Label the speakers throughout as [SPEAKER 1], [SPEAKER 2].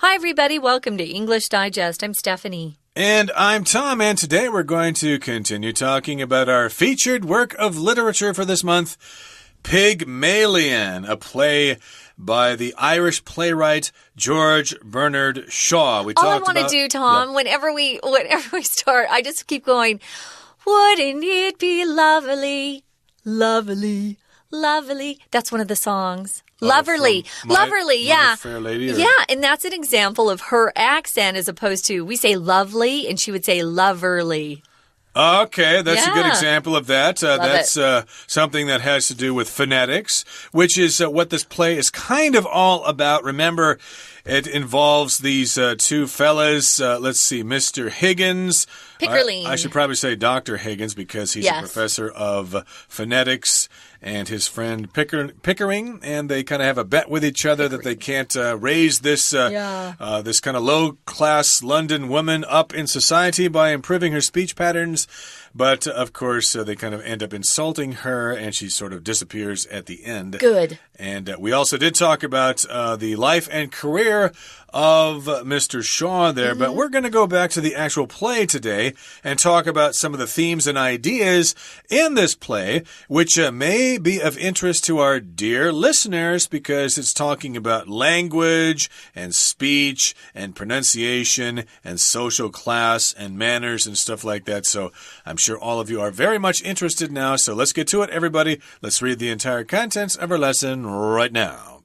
[SPEAKER 1] Hi, everybody. Welcome to English Digest. I'm Stephanie.
[SPEAKER 2] And I'm Tom, and today we're going to continue talking about our featured work of literature for this month, Pygmalion, a play by the Irish playwright George Bernard Shaw.
[SPEAKER 1] All I want to do, Tom, whenever we start, I just keep going, wouldn't it be lovely, lovely, lovely? That's one of the songs. Loverly, yeah.
[SPEAKER 2] My Fair Lady.
[SPEAKER 1] Yeah, and that's an example of her accent as opposed to, we say lovely, and she would say loverly.
[SPEAKER 2] Okay, that's a good example of that. That's something that has to do with phonetics, which is what this play is kind of all about. Remember, it involves these two fellas. Let's see, Mr. Higgins.
[SPEAKER 1] Pickering.
[SPEAKER 2] I should probably say Dr. Higgins because he's a professor of phonetics. And his friend Pickering, and they kind of have a bet with each other that they can't raise this this kind of low-class London woman up in society by improving her speech patterns. But, of course, they kind of end up insulting her, and she sort of disappears at the end.
[SPEAKER 1] Good.
[SPEAKER 2] And we also did talk about the life and career of Mr. Shaw there, but we're going to go back to the actual play today and talk about some of the themes and ideas in this play, which may be of interest to our dear listeners because it's talking about language and speech and pronunciation and social class and manners and stuff like that. So I'm sure all of you are very much interested now. So let's get to it, everybody. Let's read the entire contents of our lesson right now.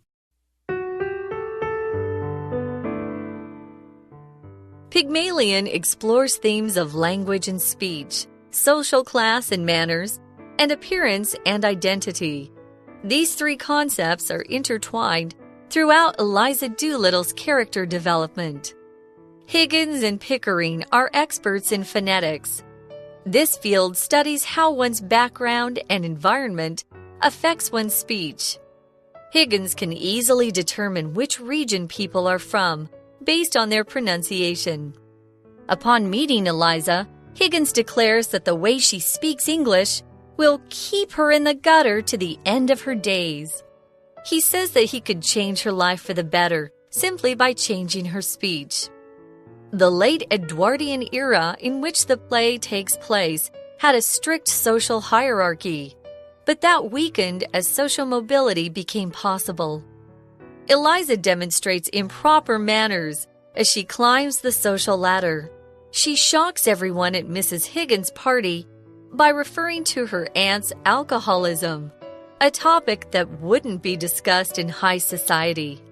[SPEAKER 1] Pygmalion explores themes of language and speech, social class and manners, and appearance and identity. These three concepts are intertwined throughout Eliza Doolittle's character development. Higgins and Pickering are experts in phonetics. This field studies how one's background and environment affects one's speech. Higgins can easily determine which region people are from based on their pronunciation. Upon meeting Eliza, Higgins declares that the way she speaks English will keep her in the gutter to the end of her days. He says that he could change her life for the better simply by changing her speech. The late Edwardian era in which the play takes place had a strict social hierarchy, but that weakened as social mobility became possible. Eliza demonstrates improper manners as she climbs the social ladder. She shocks everyone at Mrs. Higgins' party by referring to her aunt's alcoholism, a topic that wouldn't be discussed in high society.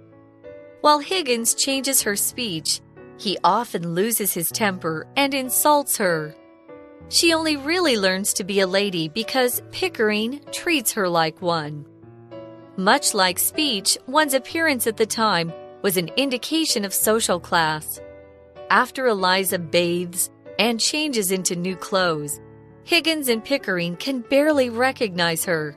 [SPEAKER 1] While Higgins changes her speech, he often loses his temper and insults her. She only really learns to be a lady because Pickering treats her like one. Much like speech, one's appearance at the time was an indication of social class. After Eliza bathes and changes into new clothes, Higgins and Pickering can barely recognize her.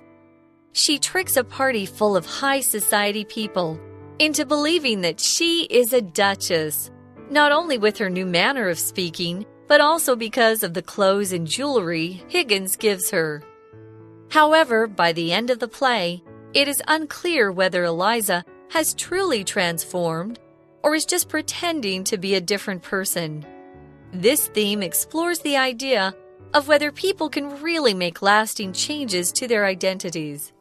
[SPEAKER 1] She tricks a party full of high society people into believing that she is a duchess, not only with her new manner of speaking, but also because of the clothes and jewelry Higgins gives her. However, by the end of the play, it is unclear whether Eliza has truly transformed or is just pretending to be a different person. This theme explores the idea of whether people can really make lasting changes to their identities.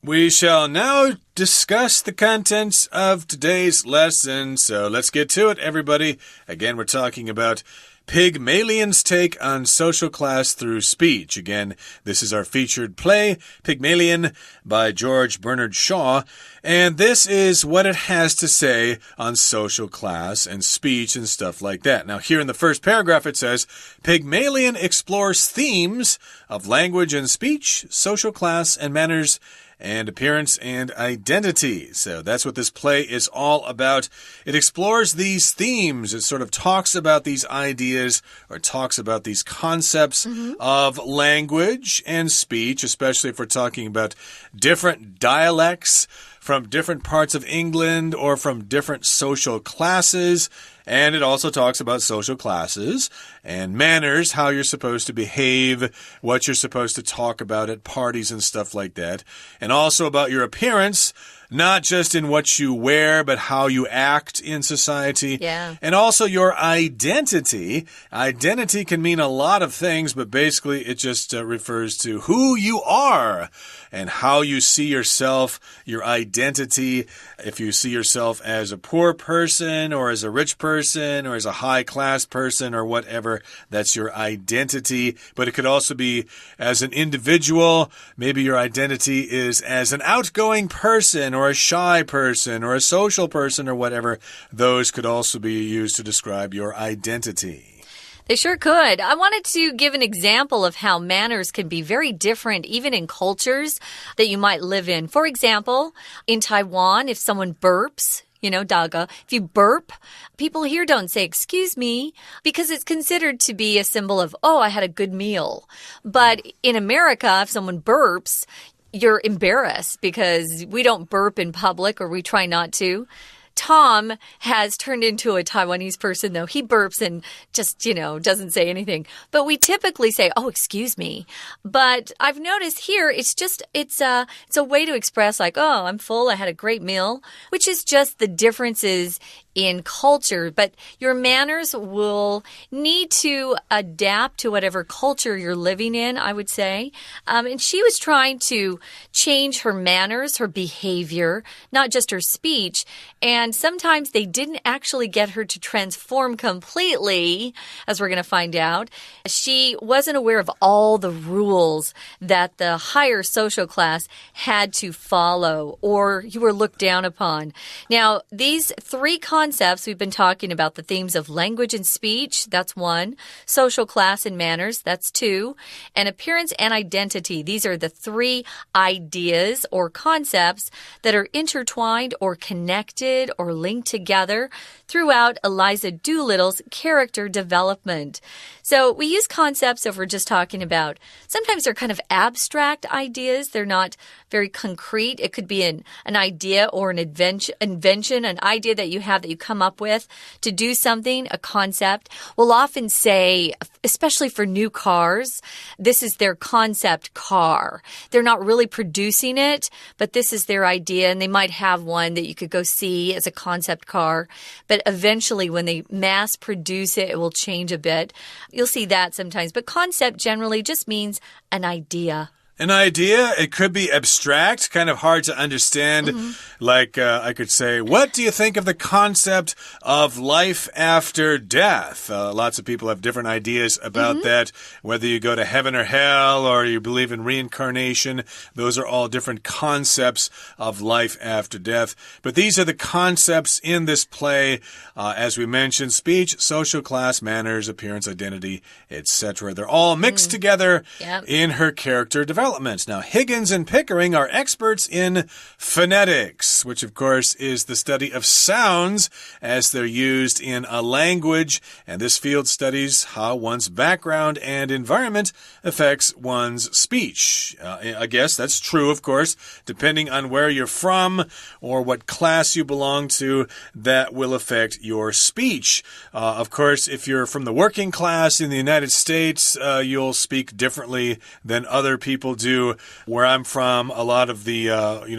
[SPEAKER 2] We shall now discuss the contents of today's lesson, so let's get to it, everybody. Again, we're talking about Pygmalion's take on social class through speech. Again, this is our featured play, Pygmalion, by George Bernard Shaw, and this is what it has to say on social class and speech and stuff like that. Now, here in the first paragraph it says, Pygmalion explores themes of language and speech, social class and manners, and appearance and identity. So that's what this play is all about. It explores these themes. It sort of talks about these ideas or talks about these concepts of language and speech, especially if we're talking about different dialects from different parts of England or from different social classes. And it also talks about social classes and manners, how you're supposed to behave, what you're supposed to talk about at parties and stuff like that. And also about your appearance, not just in what you wear, but how you act in society.
[SPEAKER 1] Yeah.
[SPEAKER 2] And also your identity. Identity can mean a lot of things, but basically it just refers to who you are and how you see yourself, your identity. If you see yourself as a poor person or as a rich person or as a high-class person or whatever, that's your identity. But it could also be as an individual. Maybe your identity is as an outgoing person or a shy person or a social person or whatever. Those could also be used to describe your identity.
[SPEAKER 1] They sure could. I wanted to give an example of how manners can be very different even in cultures that you might live in. For example, in Taiwan, if someone burps, daga, if you burp, people here don't say, excuse me, because it's considered to be a symbol of, oh, I had a good meal. But in America, if someone burps, you're embarrassed because we don't burp in public or we try not to. Tom has turned into a Taiwanese person, though. He burps and just, doesn't say anything. But we typically say, oh, excuse me. But I've noticed here, it's a way to express like, oh, I'm full. I had a great meal, which is just the differences in culture. But your manners will need to adapt to whatever culture you're living in, I would say. And she was trying to change her manners, her behavior, not just her speech. And sometimes they didn't actually get her to transform completely, as we're going to find out. She wasn't aware of all the rules that the higher social class had to follow, or you were looked down upon. Now, these three concepts we've been talking about, the themes of language and speech, that's one. Social class and manners, that's two. And appearance and identity, these are the three ideas or concepts that are intertwined or connected or linked together throughout Eliza Doolittle's character development. So we use concepts if we're just talking about, sometimes they're kind of abstract ideas. They're not very concrete. It could be an idea or an invention, an idea that you have that you come up with to do something, a concept. We'll often say, especially for new cars, this is their concept car. They're not really producing it, but this is their idea, and they might have one that you could go see as a concept car. But eventually, when they mass produce it, it will change a bit. You'll see that sometimes. But concept generally just means an idea.
[SPEAKER 2] An idea, it could be abstract, kind of hard to understand. Like I could say, what do you think of the concept of life after death? Lots of people have different ideas about that, whether you go to heaven or hell or you believe in reincarnation. Those are all different concepts of life after death. But these are the concepts in this play, as we mentioned, speech, social class, manners, appearance, identity, etc. They're all mixed together in her character development. Now, Higgins and Pickering are experts in phonetics, which, of course, is the study of sounds as they're used in a language. And this field studies how one's background and environment affects one's speech. I guess that's true, of course. Depending on where you're from or what class you belong to, that will affect your speech. Of course, if you're from the working class in the United States, you'll speak differently than other people do. Where I'm from, a lot of the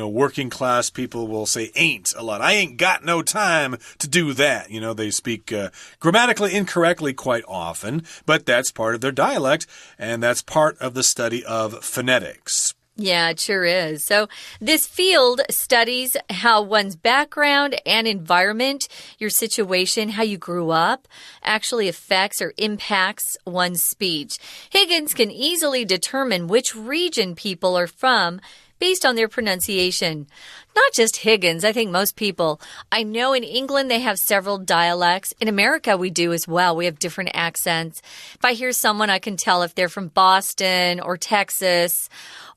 [SPEAKER 2] working class people will say ain't a lot. I ain't got no time to do that. They speak grammatically incorrectly quite often, but that's part of their dialect, and that's part of the study of phonetics.
[SPEAKER 1] Yeah, it sure is. So this field studies how one's background and environment, your situation, how you grew up, actually affects or impacts one's speech. Higgins can easily determine which region people are from based on their pronunciation. Not just Higgins, I think most people. I know in England they have several dialects. In America we do as well. We have different accents. If I hear someone, I can tell if they're from Boston or Texas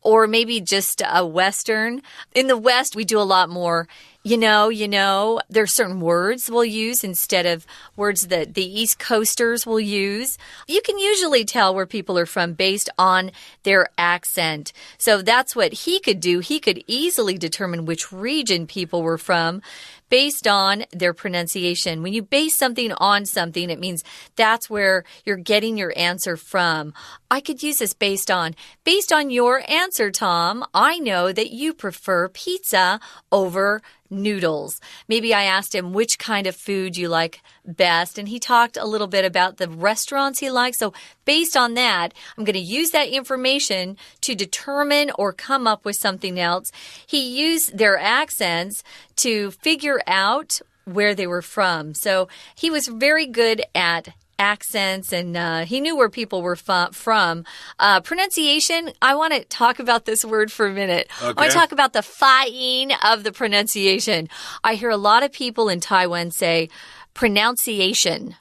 [SPEAKER 1] or maybe just a Western. In the West, we do a lot more, there are certain words we'll use instead of words that the East Coasters will use. You can usually tell where people are from based on their accent. So that's what he could do. He could easily determine which region people were from based on their pronunciation. When you base something on something, it means that's where you're getting your answer from. I could use this based on your answer, Tom, I know that you prefer pizza over noodles. Maybe I asked him which kind of food you like best, and he talked a little bit about the restaurants he likes. So based on that, I'm going to use that information to determine or come up with something else. He used their accents to figure out where they were from. So he was very good at accents, and he knew where people were from. Pronunciation, I want to talk about this word for a minute.
[SPEAKER 2] Okay.
[SPEAKER 1] I want to talk about the fa'ing of the pronunciation. I hear a lot of people in Taiwan say pronunciation.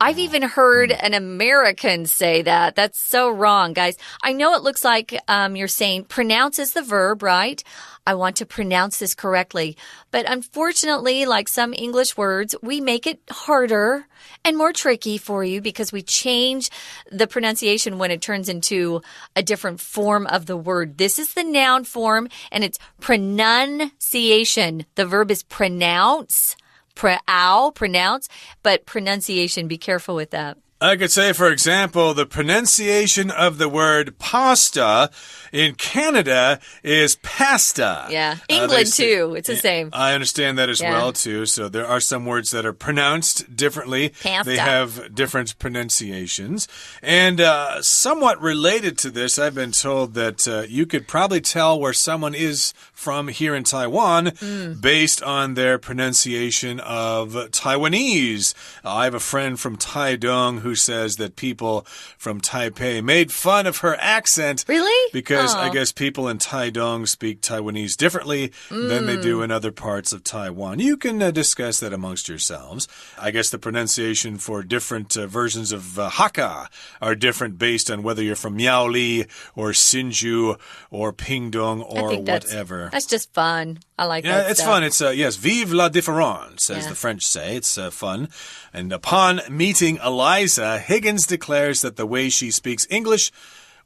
[SPEAKER 1] I've even heard an American say that. That's so wrong, guys. I know it looks like you're saying pronounce is the verb, right? I want to pronounce this correctly. But unfortunately, like some English words, we make it harder and more tricky for you because we change the pronunciation when it turns into a different form of the word. This is the noun form, and it's pronunciation. The verb is pronounce. Pronounce, but pronunciation, be careful with that.
[SPEAKER 2] I could say, for example, the pronunciation of the word pasta in Canada is pasta.
[SPEAKER 1] Yeah, England too. It's the same.
[SPEAKER 2] I understand that as well too. So there are some words that are pronounced differently.
[SPEAKER 1] Pasta.
[SPEAKER 2] They have different pronunciations. And somewhat related to this, I've been told that you could probably tell where someone is from here in Taiwan based on their pronunciation of Taiwanese. I have a friend from Taidong who says that people from Taipei made fun of her accent.
[SPEAKER 1] Really?
[SPEAKER 2] Because I guess people in Taidong speak Taiwanese differently than they do in other parts of Taiwan. You can discuss that amongst yourselves. I guess the pronunciation for different versions of Hakka are different based on whether you're from Miaoli or Hsinchu or Pingdong or whatever.
[SPEAKER 1] That's just fun. I like that.
[SPEAKER 2] Yeah, it's fun. It's yes, vive la différence, as the French say. It's fun. And upon meeting Eliza, Higgins declares that the way she speaks English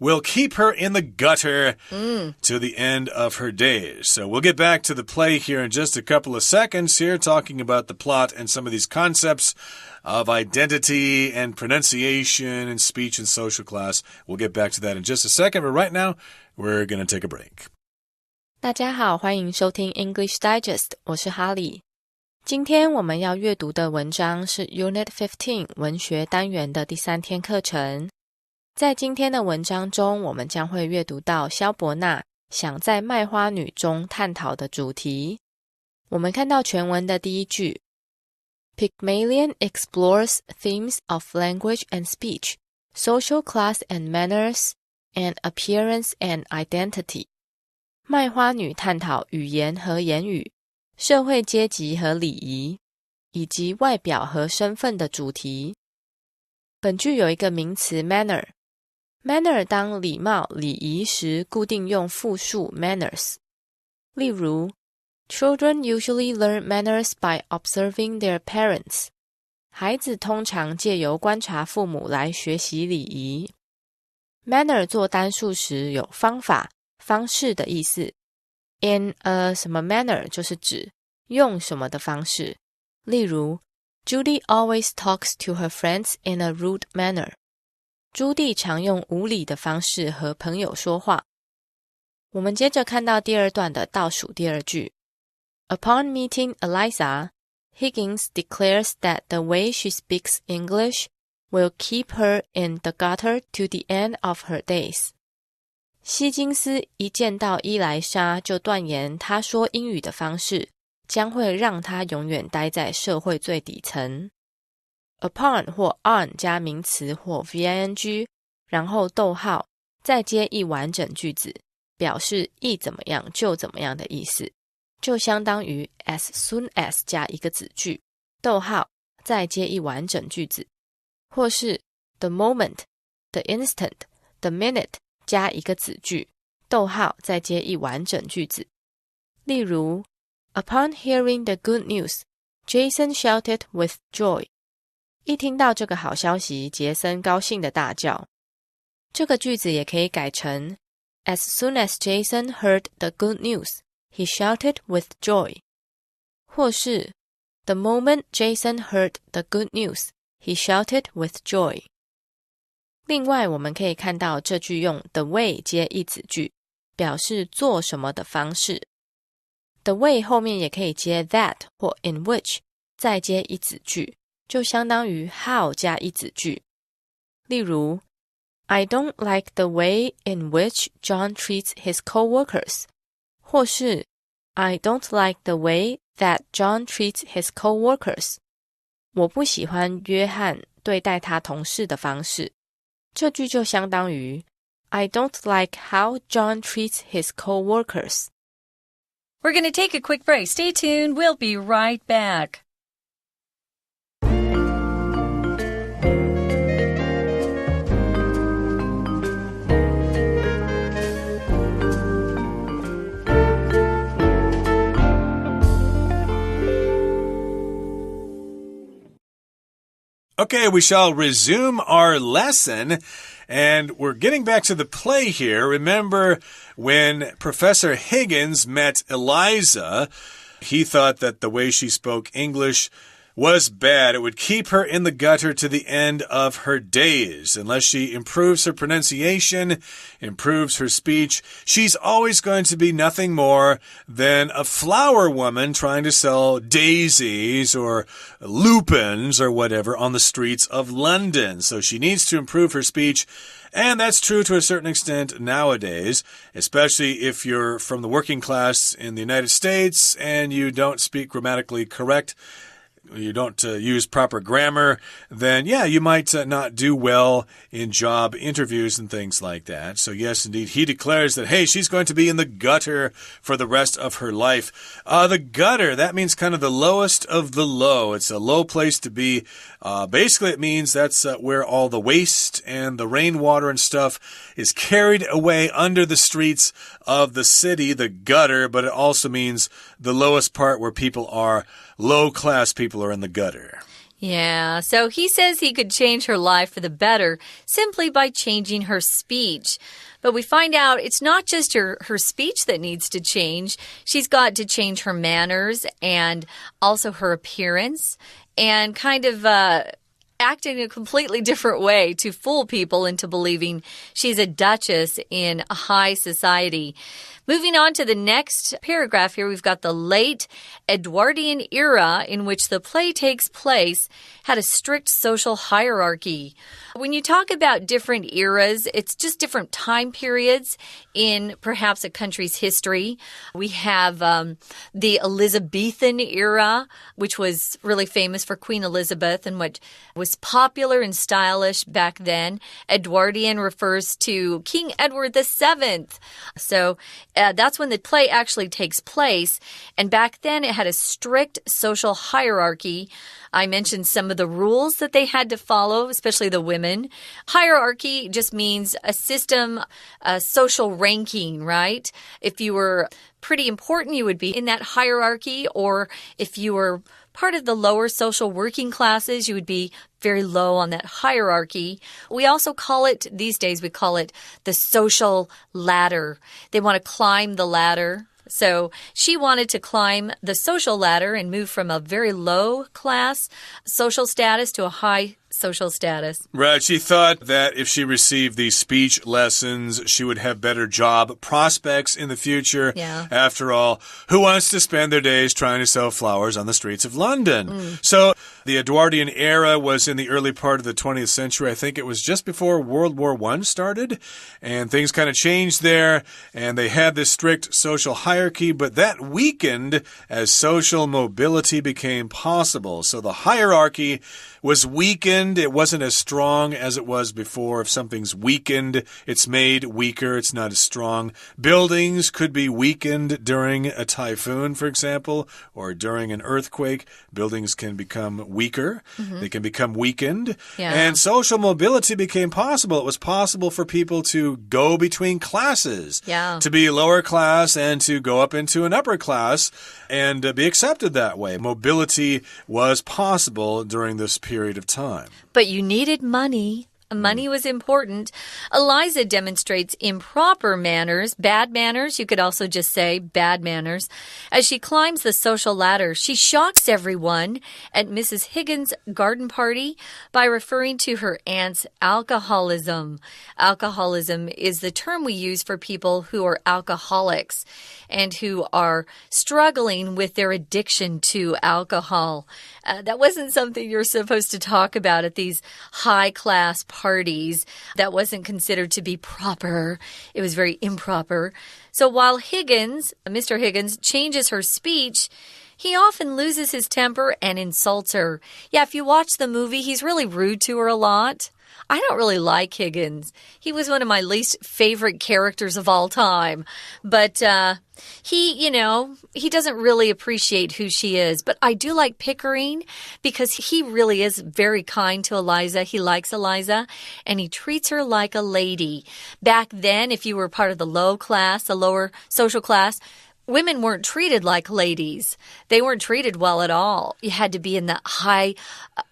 [SPEAKER 2] will keep her in the gutter to the end of her days. So we'll get back to the play here in just a couple of seconds here, talking about the plot and some of these concepts of identity and pronunciation and speech and social class. We'll get back to that in just a second, but right now, we're going to take a break.
[SPEAKER 3] 大家好，欢迎收听 English Digest， 我是哈利。今天我们要阅读的文章是 Unit 15文学单元的第3天课程。在今天的文章中，我们将会阅读到萧伯纳想在卖花女中探讨的主题。我们看到全文的第一句 Pygmalion explores themes of language and speech, social class and manners, and appearance and identity. 卖花女探讨语言和言语、社会阶级和礼仪，以及外表和身份的主题。本句有一个名词 manner。manner 当礼貌、礼仪时固定用复数 manners。例如 Children usually learn manners by observing their parents. 孩子通常借由观察父母来学习礼仪。manner 做单数时有方法、方式的意思。In a 什么 manner 就是指用什么的方式。例如 Judy always talks to her friends in a rude manner. 朱棣常用无礼的方式和朋友说话。我们接着看到第二段的倒数第二句。Upon meeting Eliza, Higgins declares that the way she speaks English will keep her in the gutter to the end of her days. 希金斯一见到伊莱莎就断言她说英语的方式将会让她永远待在社会最底层。Upon 或 on 加名词或 VING， 然后逗号，再接一完整句子，表示一怎么样就怎么样的意思，就相当于 as soon as 加一个子句，逗号，再接一完整句子，或是 the moment, the instant, the minute 加一个子句，逗号，再接一完整句子。例如 Upon hearing the good news, Jason shouted with joy. 一听到这个好消息，杰森高兴地大叫。这个句子也可以改成 As soon as Jason heard the good news, he shouted with joy. 或是 The moment Jason heard the good news, he shouted with joy. 另外我们可以看到这句用 the way 接一子句，表示做什么的方式。The way 后面也可以接 that 或 in which 再接一子句，就相当于 how 加一子句。例如 I don't like the way in which John treats his coworkers 或是 I don't like the way that John treats his coworkers 我不喜欢约翰对待他同事的方式。这句就相当于 I don't like how John treats his coworkers.
[SPEAKER 1] We're going to take a quick break. Stay tuned. We'll be right back.
[SPEAKER 2] Okay, we shall resume our lesson, and we're getting back to the play here. Remember when Professor Higgins met Eliza, he thought that the way she spoke English was bad. It would keep her in the gutter to the end of her days. Unless she improves her pronunciation, improves her speech, she's always going to be nothing more than a flower woman trying to sell daisies or lupins or whatever on the streets of London. So she needs to improve her speech. And that's true to a certain extent nowadays, especially if you're from the working class in the United States and you don't speak grammatically correct. You don't use proper grammar, then yeah, you might not do well in job interviews and things like that. So yes, indeed, he declares that, hey, she's going to be in the gutter for the rest of her life. The gutter, that means kind of the lowest of the low. It's a low place to be. Basically, it means that's where all the waste and the rainwater and stuff is carried away under the streets of the city, the gutter, but it also means the lowest part where people are low-class people are in the gutter.
[SPEAKER 1] Yeah, so he says he could change her life for the better simply by changing her speech. But we find out it's not just her speech that needs to change. She's got to change her manners and also her appearance and kind of act in a completely different way to fool people into believing she's a duchess in a high society. Moving on to the next paragraph here, we've got the late Edwardian era in which the play takes place had a strict social hierarchy. When you talk about different eras, it's just different time periods in perhaps a country's history. We have the Elizabethan era, which was really famous for Queen Elizabeth and what was popular and stylish back then. Edwardian refers to King Edward VII. So that's when the play actually takes place. And back then it had a strict social hierarchy. I mentioned some of the rules that they had to follow, especially the women. Hierarchy just means a system, a social ranking, right? If you were pretty important, you would be in that hierarchy, or if you were part of the lower social working classes, you would be very low on that hierarchy. We also call it, these days we call it the social ladder. They want to climb the ladder. So she wanted to climb the social ladder and move from a very low class social status to a high social status.
[SPEAKER 2] Right. She thought that if she received these speech lessons, she would have better job prospects in the future.
[SPEAKER 1] Yeah.
[SPEAKER 2] After all, who wants to spend their days trying to sell flowers on the streets of London? So the Edwardian era was in the early part of the 20th century. I think it was just before World War I started, and things kind of changed there, and they had this strict social hierarchy, but that weakened as social mobility became possible. So the hierarchy was weakened. It wasn't as strong as it was before. If something's weakened, it's made weaker. It's not as strong. Buildings could be weakened during a typhoon, for example, or during an earthquake. Buildings can become weaker. They can become weakened.
[SPEAKER 1] Yeah.
[SPEAKER 2] And social mobility became possible. It was possible for people to go between classes, to be lower class and to go up into an upper class and be accepted that way. Mobility was possible during this period of time.
[SPEAKER 1] But you needed money. Money was important. Eliza demonstrates improper manners, bad manners. You could also just say bad manners. As she climbs the social ladder, she shocks everyone at Mrs. Higgins' garden party by referring to her aunt's alcoholism. Alcoholism is the term we use for people who are alcoholics and who are struggling with their addiction to alcohol. That wasn't something you're supposed to talk about at these high-class parties. That wasn't considered to be proper. It was very improper. So while Mr. Higgins, changes her speech, he often loses his temper and insults her. Yeah, if you watch the movie, he's really rude to her a lot. I don't really like Higgins. He was one of my least favorite characters of all time. But he doesn't really appreciate who she is. But I do like Pickering because he really is very kind to Eliza. He likes Eliza, and he treats her like a lady. Back then, if you were part of the lower social class, women weren't treated like ladies. They weren't treated well at all. You had to be in the high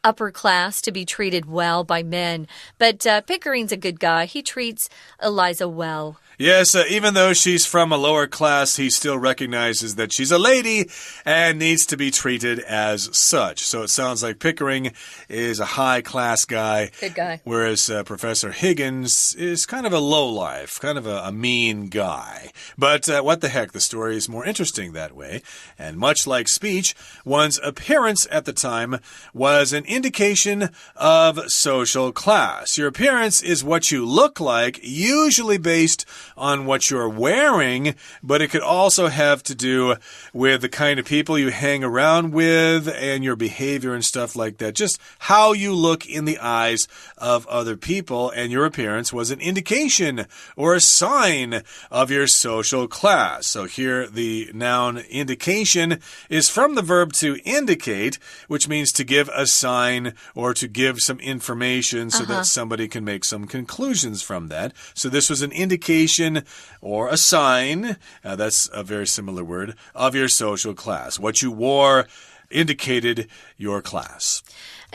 [SPEAKER 1] upper class to be treated well by men. But Pickering's a good guy. He treats Eliza well.
[SPEAKER 2] Yes, even though she's from a lower class, he still recognizes that she's a lady and needs to be treated as such. So it sounds like Pickering is a high-class guy.
[SPEAKER 1] Good guy.
[SPEAKER 2] Whereas Professor Higgins is kind of a lowlife, kind of a mean guy. But what the heck, the story is more interesting that way. And much like speech, one's appearance at the time was an indication of social class. Your appearance is what you look like, usually based on what you're wearing, but it could also have to do with the kind of people you hang around with and your behavior and stuff like that. Just how you look in the eyes of other people, and your appearance was an indication or a sign of your social class. So here the noun indication is from the verb to indicate, which means to give a sign or to give some information so that somebody can make some conclusions from that. So this was an indication or a sign, that's a very similar word, of your social class. What you wore indicated your class.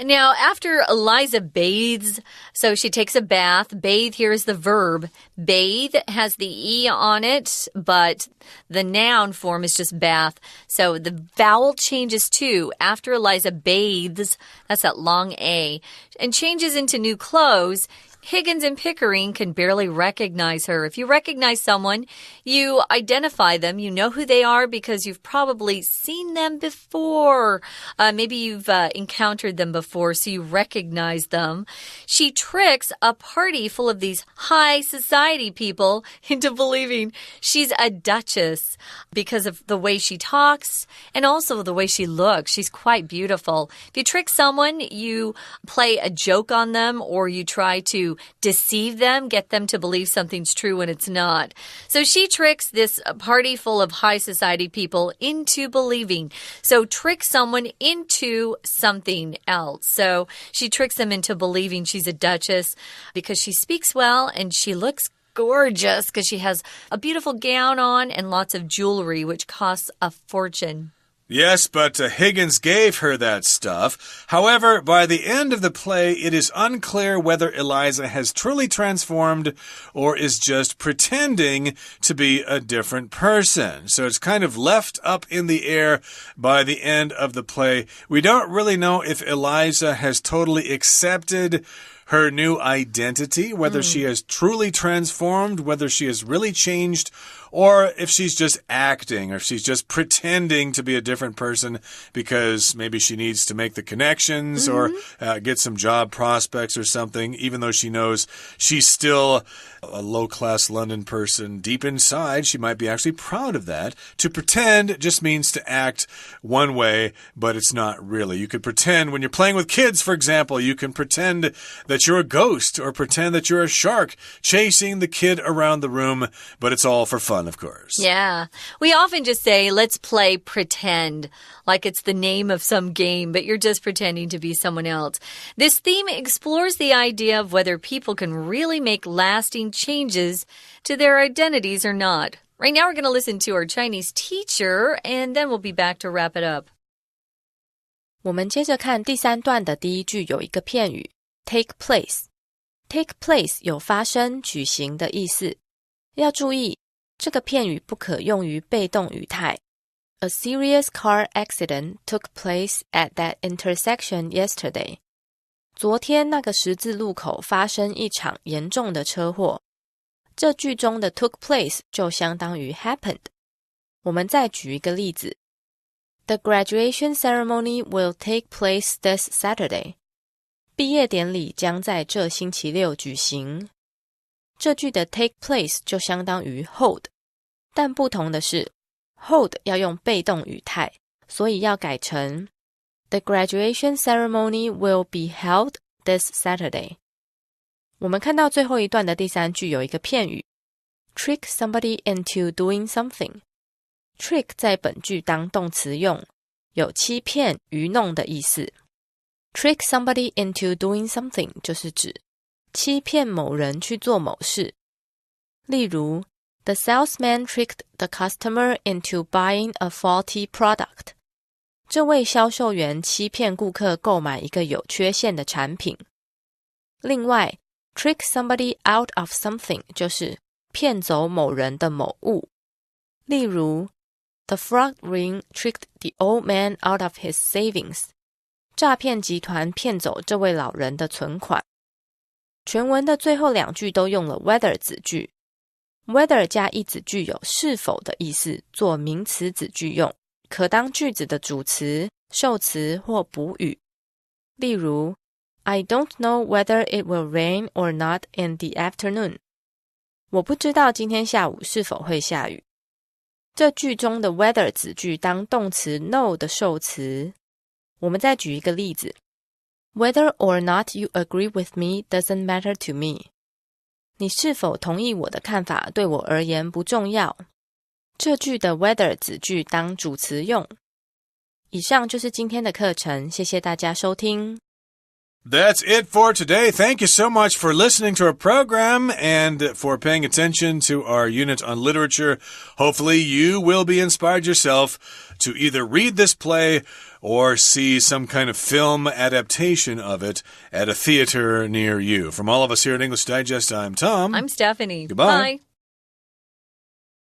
[SPEAKER 1] Now, after Eliza bathes, so she takes a bath. Bathe here is the verb. Bathe has the E on it, but the noun form is just bath. So the vowel changes too. After Eliza bathes, that's that long A, and changes into new clothes, Higgins and Pickering can barely recognize her. If you recognize someone, you identify them. You know who they are because you've probably seen them before. Maybe you've encountered them before, so you recognize them. She tricks a party full of these high society people into believing she's a duchess because of the way she talks and also the way she looks. She's quite beautiful. If you trick someone, you play a joke on them or you try to deceive them, get them to believe something's true when it's not. So she tricks this party full of high society people into believing. So trick someone into something else. So she tricks them into believing she's a duchess because she speaks well and she looks gorgeous because she has a beautiful gown on and lots of jewelry, which costs a fortune.
[SPEAKER 2] Yes, but Higgins gave her that stuff. However, by the end of the play, it is unclear whether Eliza has truly transformed or is just pretending to be a different person. So it's kind of left up in the air by the end of the play. We don't really know if Eliza has totally accepted her new identity, whether she has truly transformed, whether she has really changed, or if she's just acting, or if she's just pretending to be a different person because maybe she needs to make the connections or get some job prospects or something, even though she knows she's still a low-class London person. Deep inside, she might be actually proud of that. To pretend just means to act one way, but it's not really. You could pretend when you're playing with kids, for example, you can pretend that you're a ghost or pretend that you're a shark chasing the kid around the room, but it's all for fun, of course.
[SPEAKER 1] Yeah. We often just say, let's play pretend, like it's the name of some game, but you're just pretending to be someone else. This theme explores the idea of whether people can really make lasting changes to their identities or not. Right now, we're going to listen to our Chinese teacher, and then we'll be back to wrap it up.
[SPEAKER 3] 我们接着看第三段的第一句有一个片语 take place。Take place 有发生、举行的意思。要注意，这个片语不可用于被动语态。A serious car accident took place at that intersection yesterday. 昨天那个十字路口发生一场严重的车祸。这句中的 took place 就相当于 happened。我们再举一个例子。The graduation ceremony will take place this Saturday. 毕业典礼将在这星期六举行。这句的 take place 就相当于 hold， 但不同的是 hold 要用被动语态，所以要改成 The graduation ceremony will be held this Saturday. 我们看到最后一段的第三句有一个片语 trick somebody into doing something. Trick 在本句当动词用，有欺骗、愚弄的意思。Trick somebody into doing something 就是指欺骗某人去做某事。例如 The salesman tricked the customer into buying a faulty product. 这位销售员欺骗顾客购买一个有缺陷的产品。另外 trick somebody out of something 就是骗走某人的某物。例如 The fraud ring tricked the old man out of his savings. 诈骗集团骗走这位老人的存款。全文的最后两句都用了 whether 子句。whether 加一子句有是否的意思，做名词子句用，可当句子的主词、受词或补语。例如 I don't know whether it will rain or not in the afternoon. 我不知道今天下午是否会下雨。这句中的 whether 子句当动词 know 的受词。我们再举一个例子。Whether or not you agree with me doesn't matter to me. 你是否同意我的看法对我而言不重要。这句的 whether 子句当主词用。以上就是今天的课程，谢谢大家收听。
[SPEAKER 2] That's it for today. Thank you so much for listening to our program and for paying attention to our unit on literature. Hopefully you will be inspired yourself to either read this play or see some kind of film adaptation of it at a theater near you. From all of us here at English Digest, I'm Tom.
[SPEAKER 1] I'm Stephanie.
[SPEAKER 2] Goodbye.
[SPEAKER 1] Bye.